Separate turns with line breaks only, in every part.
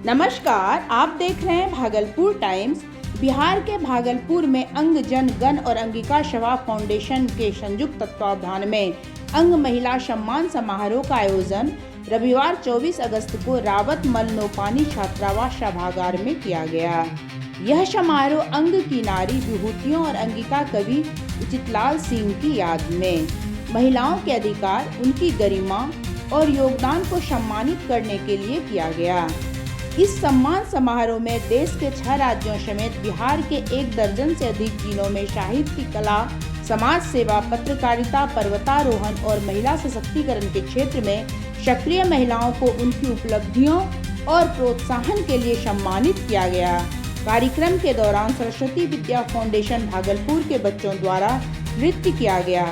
नमस्कार, आप देख रहे हैं भागलपुर टाइम्स। बिहार के भागलपुर में अंग जन गण और अंगिका शवा फाउंडेशन के संयुक्त तत्वावधान में अंग महिला सम्मान समारोह का आयोजन रविवार 24 अगस्त को रावत मल नौपानी छात्रावास सभागार में किया गया। यह समारोह अंग की नारी विभूतियों और अंगिका कवि उचितलाल सिंह की याद में महिलाओं के अधिकार, उनकी गरिमा और योगदान को सम्मानित करने के लिए किया गया। इस सम्मान समारोह में देश के 6 राज्यों समेत बिहार के 1 दर्जन से अधिक जिलों में साहित्य, कला, समाज सेवा, पत्रकारिता, पर्वतारोहण और महिला सशक्तिकरण के क्षेत्र में सक्रिय महिलाओं को उनकी उपलब्धियों और प्रोत्साहन के लिए सम्मानित किया गया। कार्यक्रम के दौरान सरस्वती विद्या फाउंडेशन भागलपुर के बच्चों द्वारा नृत्य किया गया।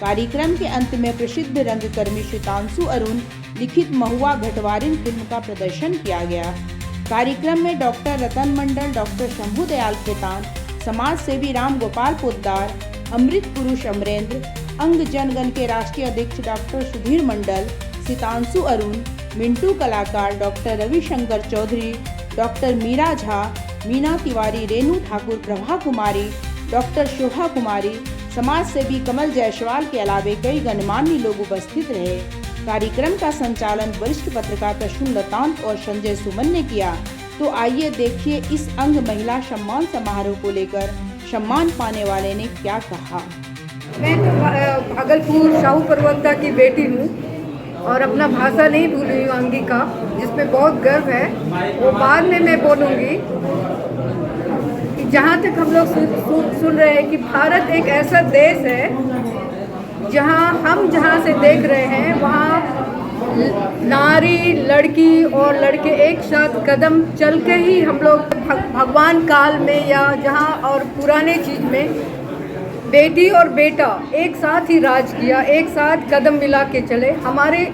कार्यक्रम के अंत में प्रसिद्ध रंगकर्मी सितांशु अरुण लिखित महुआ घटवारिन फिल्म का प्रदर्शन किया गया। कार्यक्रम में डॉक्टर रतन मंडल, डॉक्टर शंभू दयाल खेतान, समाज सेवी राम गोपाल पोद्दार, अमृत पुरुष अमरेंद्र, अंग जनगण के राष्ट्रीय अध्यक्ष डॉक्टर सुधीर मंडल, सितांशु अरुण, मिंटू कलाकार डॉक्टर रविशंकर चौधरी, डॉक्टर मीरा झा, मीना तिवारी, रेणु ठाकुर, प्रभा कुमारी, डॉक्टर शोभा कुमारी, समाज सेवी कमल जायसवाल के अलावे कई गणमान्य लोग उपस्थित रहे। कार्यक्रम का संचालन वरिष्ठ पत्रकार प्रसून लतांत और संजय सुमन ने किया। तो आइए देखिए इस अंग महिला सम्मान समारोह को लेकर सम्मान पाने वाले ने क्या कहा।
मैं तो भागलपुर शाहू परवंता की बेटी हूँ और अपना भाषा नहीं भूली हूँ अंगिका, जिसमें बहुत गर्व है। वो बाद में मैं बोलूँगी कि जहाँ तक हम लोग सुन रहे हैं कि भारत एक ऐसा देश है जहाँ से देख रहे हैं वहाँ नारी, लड़की और लड़के एक साथ कदम चल के ही हम लोग भगवान काल में या जहाँ और पुराने चीज़ में बेटी और बेटा एक साथ ही राज किया, एक साथ कदम मिला के चले। हमारे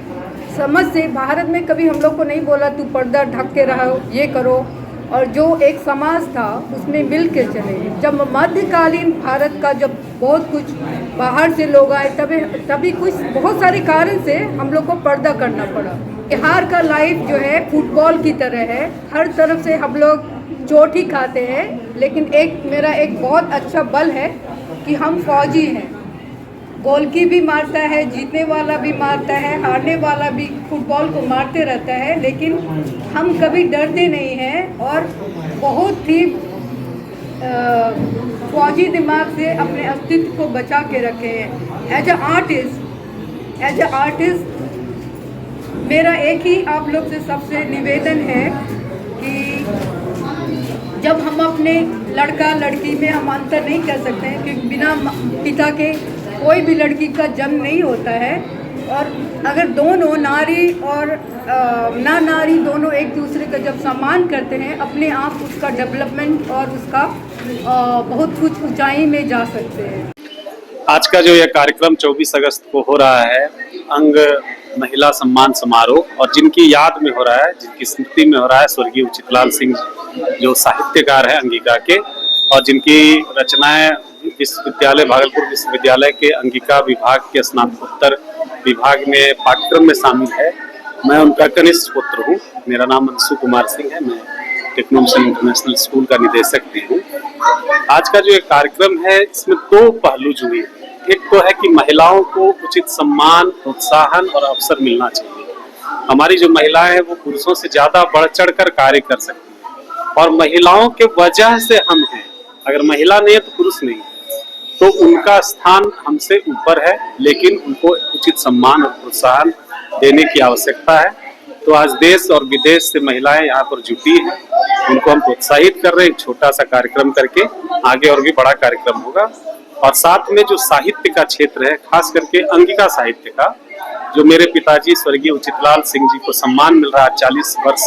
समझ से भारत में कभी हम लोग को नहीं बोला तू पर्दा ढक के रहो, ये करो, और जो एक समाज था उसमें मिल के चले। जब मध्यकालीन भारत का जब बहुत कुछ बाहर से लोग आए तभी कुछ बहुत सारे कारण से हम लोग को पर्दा करना पड़ा। बिहार का लाइफ जो है फुटबॉल की तरह है, हर तरफ से हम लोग चोट ही खाते हैं, लेकिन मेरा एक बहुत अच्छा बल है कि हम फौजी हैं। गोलकी भी मारता है, जीतने वाला भी मारता है, हारने वाला भी फुटबॉल को मारते रहता है, लेकिन हम कभी डरते नहीं हैं और बहुत ही फौजी दिमाग से अपने अस्तित्व को बचा के रखे हैं। एज ए आर्टिस्ट मेरा एक ही आप लोग से सबसे निवेदन है कि जब हम अपने लड़का लड़की में हम अंतर नहीं कर सकते हैं कि बिना पिता के कोई भी लड़की का जन्म नहीं होता है, और अगर दोनों नारी और ना नारी दोनों एक दूसरे का जब सम्मान करते हैं, अपने आप उसका डेवलपमेंट और उसका बहुत कुछ ऊंचाई में जा सकते हैं।
आज का जो यह कार्यक्रम 24 अगस्त को हो रहा है, अंग महिला सम्मान समारोह, और जिनकी याद में हो रहा है, जिनकी स्मृति में हो रहा है, स्वर्गीय उचितलाल सिंह जो साहित्यकार है अंगिका के, और जिनकी रचनाएं विश्वविद्यालय भागलपुर विश्वविद्यालय के अंगिका विभाग के स्नातकोत्तर विभाग में पाठ्यक्रम में शामिल है। मैं उनका कनिष्ठ पुत्र हूँ। मेरा नाम अंशु कुमार सिंह है। मैं टेक्नोमिशन इंटरनेशनल स्कूल का निदेशक भी हूँ। आज का जो एक कार्यक्रम है, इसमें 2 पहलू जुड़े हैं। एक तो है कि महिलाओं को उचित सम्मान, प्रोत्साहन और अवसर मिलना चाहिए। हमारी जो महिलाएं हैं वो पुरुषों से ज्यादा बढ़ चढ़ कर कार्य कर सकती हैं, और महिलाओं के वजह से हम हैं। अगर महिला नहीं है तो पुरुष नहीं है, तो उनका स्थान हमसे ऊपर है, लेकिन उनको उचित सम्मान और प्रोत्साहन देने की आवश्यकता है। तो आज देश और विदेश से महिलाएं यहाँ पर जुटी हैं, उनको हम प्रोत्साहित कर रहे हैं। छोटा सा कार्यक्रम करके आगे और भी बड़ा कार्यक्रम होगा। और साथ में जो साहित्य का क्षेत्र है, खास करके अंगिका साहित्य का, जो मेरे पिताजी स्वर्गीय उचितलाल सिंह जी को सम्मान मिल रहा है 40 वर्ष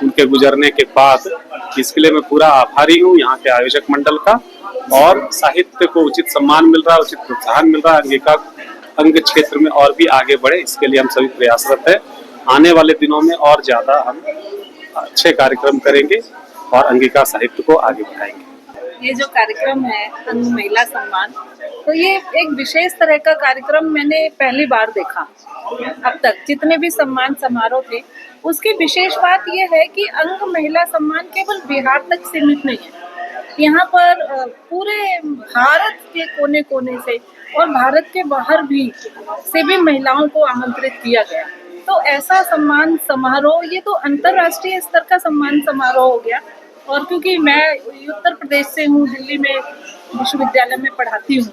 उनके गुजरने के बाद, इसके लिए मैं पूरा आभारी हूँ यहाँ के आयोजक मंडल का। और साहित्य को उचित सम्मान मिल रहा है, उचित प्रोत्साहन मिल रहा है, अंगिका अंग क्षेत्र में और भी आगे बढ़े, इसके लिए हम सभी प्रयासरत हैं। आने वाले दिनों में और ज्यादा हम अच्छे कार्यक्रम करेंगे और अंगिका साहित्य को आगे बढ़ाएंगे।
ये जो कार्यक्रम है अंग महिला सम्मान, तो ये एक विशेष तरह का कार्यक्रम मैंने पहली बार देखा। अब तक जितने भी सम्मान समारोह थे, उसकी विशेष बात यह है कि अंग महिला सम्मान केवल बिहार तक सीमित नहीं है। यहाँ पर पूरे भारत के कोने कोने से और भारत के बाहर भी से भी महिलाओं को आमंत्रित किया गया। तो ऐसा सम्मान समारोह, ये तो अंतर्राष्ट्रीय स्तर का सम्मान समारोह हो गया। और क्योंकि मैं उत्तर प्रदेश से हूँ, दिल्ली में विश्वविद्यालय में पढ़ाती हूँ,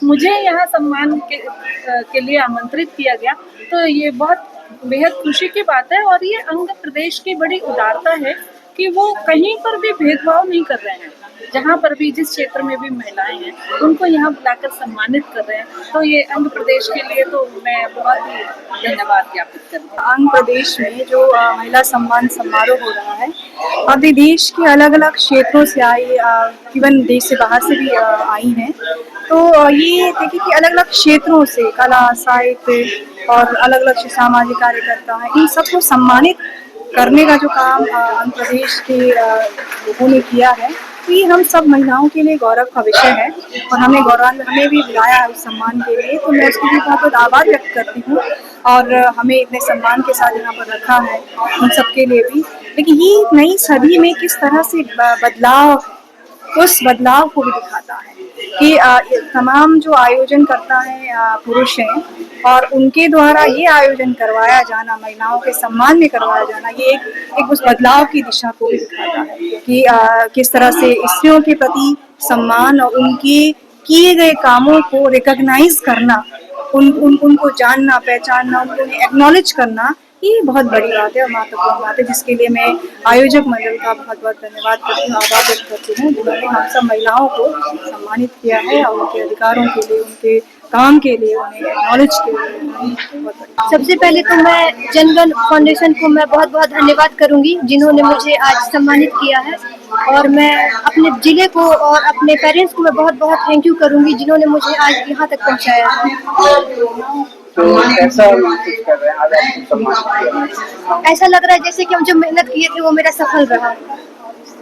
मुझे यहाँ सम्मान के लिए आमंत्रित किया गया, तो ये बहुत बेहद खुशी की बात है। और ये अंग प्रदेश की बड़ी उदारता है कि वो कहीं पर भी भेदभाव नहीं कर रहे हैं। जहाँ पर भी, जिस क्षेत्र में भी महिलाएं हैं, उनको यहाँ बुलाकर सम्मानित कर रहे हैं। तो ये अंग प्रदेश के लिए तो मैं बहुत ही धन्यवाद ज्ञापित करती हूँ।
अंग प्रदेश में जो महिला सम्मान समारोह हो रहा है, अभी देश के अलग अलग क्षेत्रों से आई, इवन देश से बाहर से भी आई हैं। तो ये देखिए कि अलग अलग क्षेत्रों से कला, साहित्य और अलग अलग सामाजिक कार्यकर्ता हैं, इन सबको सम्मानित करने का जो काम अंग प्रदेश के लोगों ने किया है, तो ये हम सब महिलाओं के लिए गौरव का विषय है। और हमें भी बुलाया है उस सम्मान के लिए, तो मैं उसके लिए बहुत बहुत आभार व्यक्त करती हूँ। और हमें इतने सम्मान के साथ यहाँ पर रखा है, उन सब के लिए भी। लेकिन ये नई सदी में किस तरह से बदलाव, उस बदलाव को भी दिखाता है कि तमाम जो आयोजन करता है पुरुष हैं, और उनके द्वारा ये आयोजन करवाया जाना, महिलाओं के सम्मान में करवाया जाना, ये एक उस बदलाव की दिशा को भी दिखाता है कि किस तरह से स्त्रियों के प्रति सम्मान और उनके किए गए कामों को रिकॉग्नाइज करना, उनको जानना, पहचानना, उनको एक्नॉलेज करना, ये बहुत बड़ी बात है और महत्वपूर्ण बात है, जिसके लिए मैं आयोजक मंडल का बहुत बहुत धन्यवाद करती हूँ, आभार व्यक्त करती हूँ, जिन्होंने हम सब महिलाओं को सम्मानित किया है और उनके अधिकारों के लिए, उनके काम के लिए, उन्हें एक्नॉलेज के लिए।
सबसे पहले तो मैं जनगण फाउंडेशन को मैं बहुत बहुत धन्यवाद करूंगी, जिन्होंने मुझे आज सम्मानित किया है। और मैं अपने जिले को और अपने पेरेंट्स को मैं बहुत बहुत थैंक यू करूंगी, जिन्होंने मुझे आज यहाँ तक पहुँचाया है।
तो कैसा महसूस कर रहे हैं आज आपको सम्मानित किया?
ऐसा लग रहा है जैसे कि हम जो मेहनत किए थे वो मेरा सफल रहा।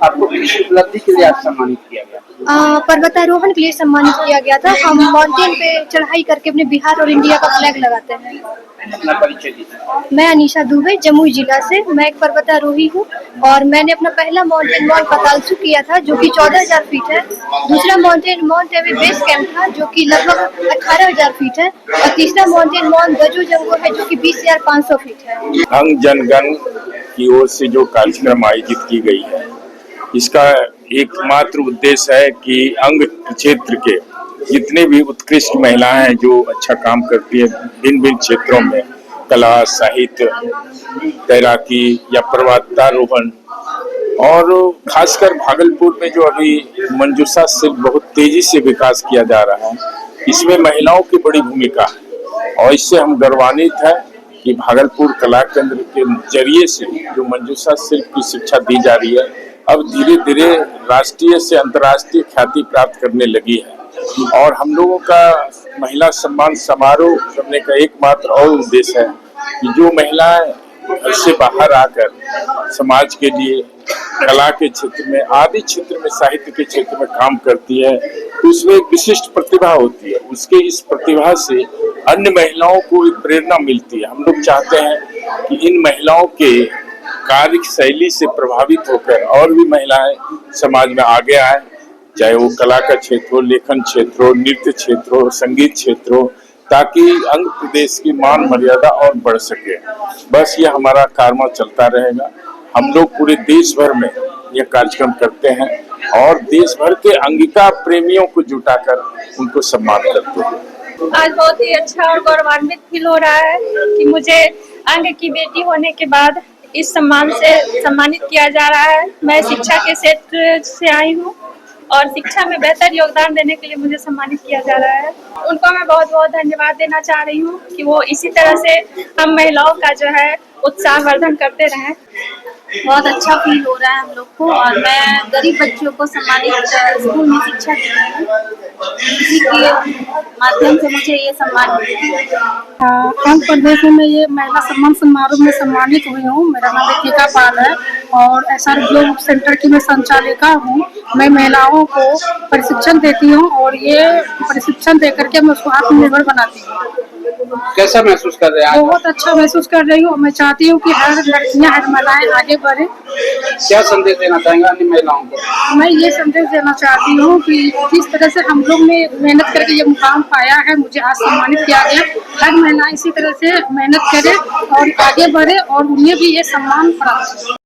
आपको किस उपलब्धि के लिए आज सम्मानित किया गया?
पर्वतारोहण के लिए सम्मानित किया गया था। हम माउंटेन पे चढ़ाई करके अपने बिहार और इंडिया का फ्लैग लगाते हैं।
अपना परिचय दीजिए।
मैं अनीशा दुबे, जमुई जिला से। मैं एक पर्वतारोही हूँ और मैंने अपना पहला माउंटेन माउंट पतालसू किया था, जो कि 14,000 फीट है। दूसरा माउंटेन माउंट एवी बेस कैंप था, जो कि लगभग 18,000 फीट है। और तीसरा माउंटेन माउंट गजू जंगो है, जो कि 20,500 फीट है।
अंग जनगण की ओर से जो कार्यक्रम आयोजित की गई है, इसका एकमात्र उद्देश्य है कि अंग क्षेत्र के जितने भी उत्कृष्ट महिलाएं हैं जो अच्छा काम करती है भिन्न भिन्न क्षेत्रों में, कला, साहित्य, तैराकी या पर्वतारोहण, और खासकर भागलपुर में जो अभी मंजूषा शिल्प बहुत तेजी से विकास किया जा रहा है, इसमें महिलाओं की बड़ी भूमिका है। और इससे हम गर्वान्वित हैं कि भागलपुर कला केंद्र के जरिए से जो मंजूषा शिल्प की शिक्षा दी जा रही है, अब धीरे धीरे राष्ट्रीय से अंतर्राष्ट्रीय ख्याति प्राप्त करने लगी है। और हम लोगों का महिला सम्मान समारोह करने का एकमात्र और उद्देश्य है कि जो महिलाएं घर से बाहर आकर समाज के लिए, कला के क्षेत्र में, आदि क्षेत्र में, साहित्य के क्षेत्र में काम करती है, तो उसमें एक विशिष्ट प्रतिभा होती है। उसके इस प्रतिभा से अन्य महिलाओं को एक प्रेरणा मिलती है। हम लोग चाहते हैं कि इन महिलाओं के कार्य शैली से प्रभावित होकर और भी महिलाएं समाज में आगे आए, चाहे वो कला का क्षेत्र हो, लेखन क्षेत्र हो, नृत्य क्षेत्र हो, संगीत क्षेत्र हो, ताकि अंग प्रदेश की मान मर्यादा और बढ़ सके। बस ये हमारा कारवा चलता रहेगा। हम लोग पूरे देश भर में यह कार्यक्रम करते हैं और देश भर के अंगिका प्रेमियों को जुटाकर उनको सम्मान करते हैं।
आज बहुत ही अच्छा और गौरवान्वित फील हो रहा है कि मुझे अंग की बेटी होने के बाद इस सम्मान से सम्मानित किया जा रहा है। मैं शिक्षा के क्षेत्र से आई हूँ और शिक्षा में बेहतर योगदान देने के लिए मुझे सम्मानित किया जा रहा है। उनको मैं बहुत बहुत धन्यवाद देना चाह रही हूँ कि वो इसी तरह से हम महिलाओं का जो है उत्साह वर्धन करते रहें।
बहुत अच्छा फील हो रहा है हम लोग को। और मैं गरीब बच्चों को सम्मानित स्कूल में शिक्षा दे रही हूँ, इसी के माध्यम से मुझे ये सम्मान मिला।
आंध्र प्रदेश में मैं ये महिला सम्मान समारोह में सम्मानित हुई हूँ। मेरा नाम रितिका पाल है और SR ग्लोब सेंटर की मैं संचालिका हूँ। मैं महिलाओं को प्रशिक्षण देती हूँ और ये प्रशिक्षण दे करके मैं उसको आत्मनिर्भर बनाती हूँ।
कैसा महसूस कर रहे हैं आज?
बहुत अच्छा महसूस कर रही हूँ। मैं चाहती हूँ कि हर लड़कियाँ, हर महिलाएं आगे बढ़े।
क्या संदेश देना चाहेंगे अन्य महिलाओं को?
मैं ये संदेश देना चाहती हूँ कि जिस तरह से हम लोग ने मेहनत करके ये मुकाम पाया है, मुझे आज सम्मानित किया गया, हर महिला इसी तरह से मेहनत करे और आगे बढ़े और उन्हें भी ये सम्मान प्राप्त हो।